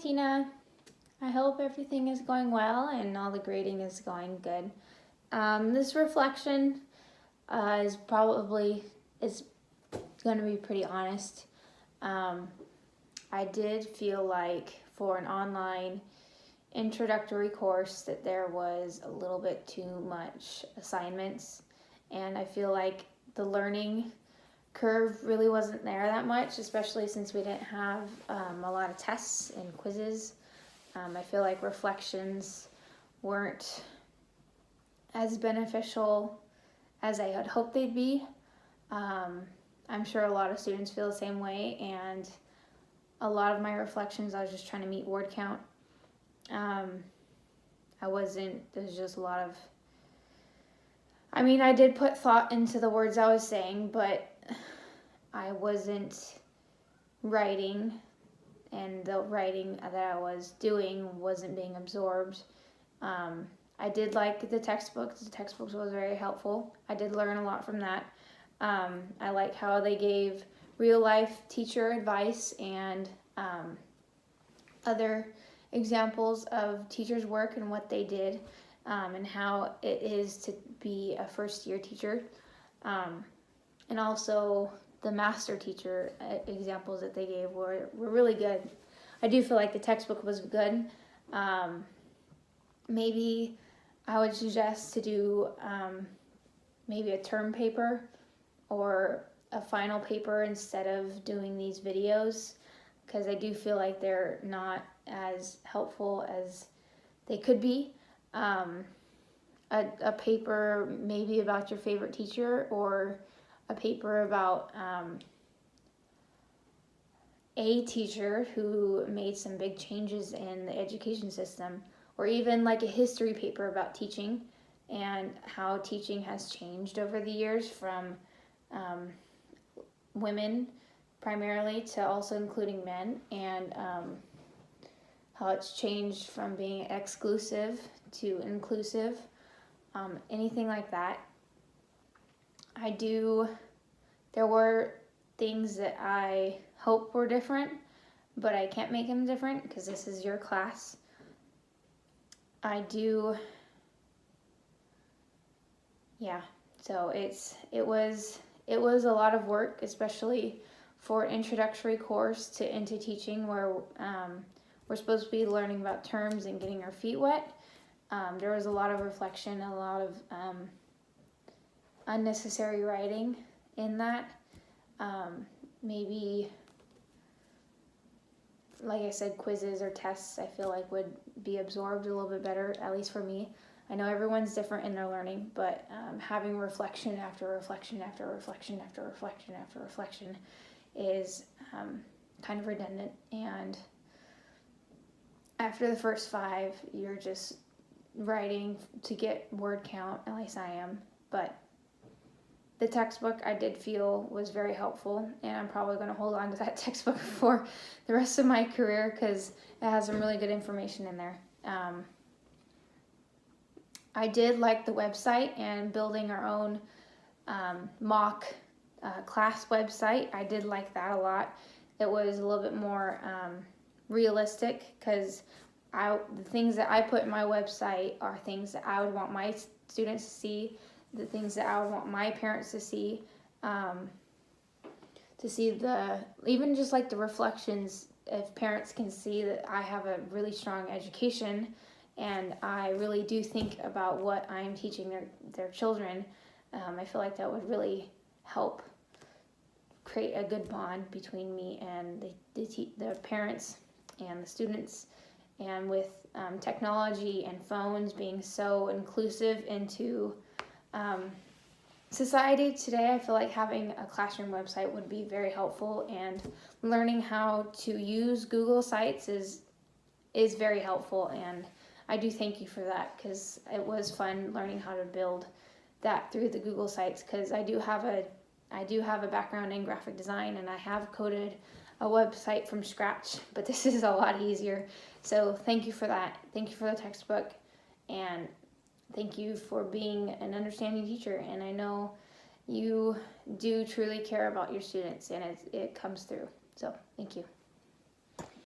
Tina. I hope everything is going well and all the grading is going good. This reflection is going to be pretty honest. I did feel like for an online introductory course that there was a little bit too much assignments, and I feel like the learning curve really wasn't there that much, especially since we didn't have a lot of tests and quizzes. I feel like reflections weren't as beneficial as I had hoped they'd be. I'm sure a lot of students feel the same way, and a lot of my reflections I was just trying to meet word count. There's just a lot of, I did put thought into the words I was saying, but I wasn't writing, and the writing that I was doing wasn't being absorbed. I did like the textbooks. The textbooks was very helpful. I did learn a lot from that. I like how they gave real life teacher advice and other examples of teachers' work and what they did, and how it is to be a first year teacher. And also the master teacher examples that they gave were really good. I do feel like the textbook was good. Maybe I would suggest to do maybe a term paper or a final paper instead of doing these videos, because I do feel like they're not as helpful as they could be. A paper maybe about your favorite teacher, or a paper about a teacher who made some big changes in the education system, or even like a history paper about teaching and how teaching has changed over the years from women primarily to also including men, and how it's changed from being exclusive to inclusive, anything like that. There were things that I hope were different, but I can't make them different because this is your class. So it was a lot of work, especially for an introductory course into teaching, where we're supposed to be learning about terms and getting our feet wet. There was a lot of reflection, a lot of unnecessary writing in that. Maybe, like I said, quizzes or tests I feel like would be absorbed a little bit better, at least for me. I know everyone's different in their learning, but having reflection after reflection after reflection after reflection after reflection is kind of redundant. And after the first 5, you're just writing to get word count, at least I am. But the textbook I did feel was very helpful, and I'm probably going to hold on to that textbook for the rest of my career because it has some really good information in there. I did like the website and building our own mock class website. I did like that a lot. It was a little bit more realistic, because the things that I put in my website are things that I would want my students to see, the things that I would want my parents to see even just like the reflections. If parents can see that I have a really strong education and I really do think about what I'm teaching their children, I feel like that would really help create a good bond between me and the parents and the students. And with technology and phones being so inclusive into society today, I feel like having a classroom website would be very helpful, and learning how to use Google Sites is very helpful, and I do thank you for that, because it was fun learning how to build that through the Google Sites, because I do have a background in graphic design, and I have coded a website from scratch, but this is a lot easier. So thank you for that. Thank you for the textbook, and thank you for being an understanding teacher. And I know you do truly care about your students, and it comes through. So thank you.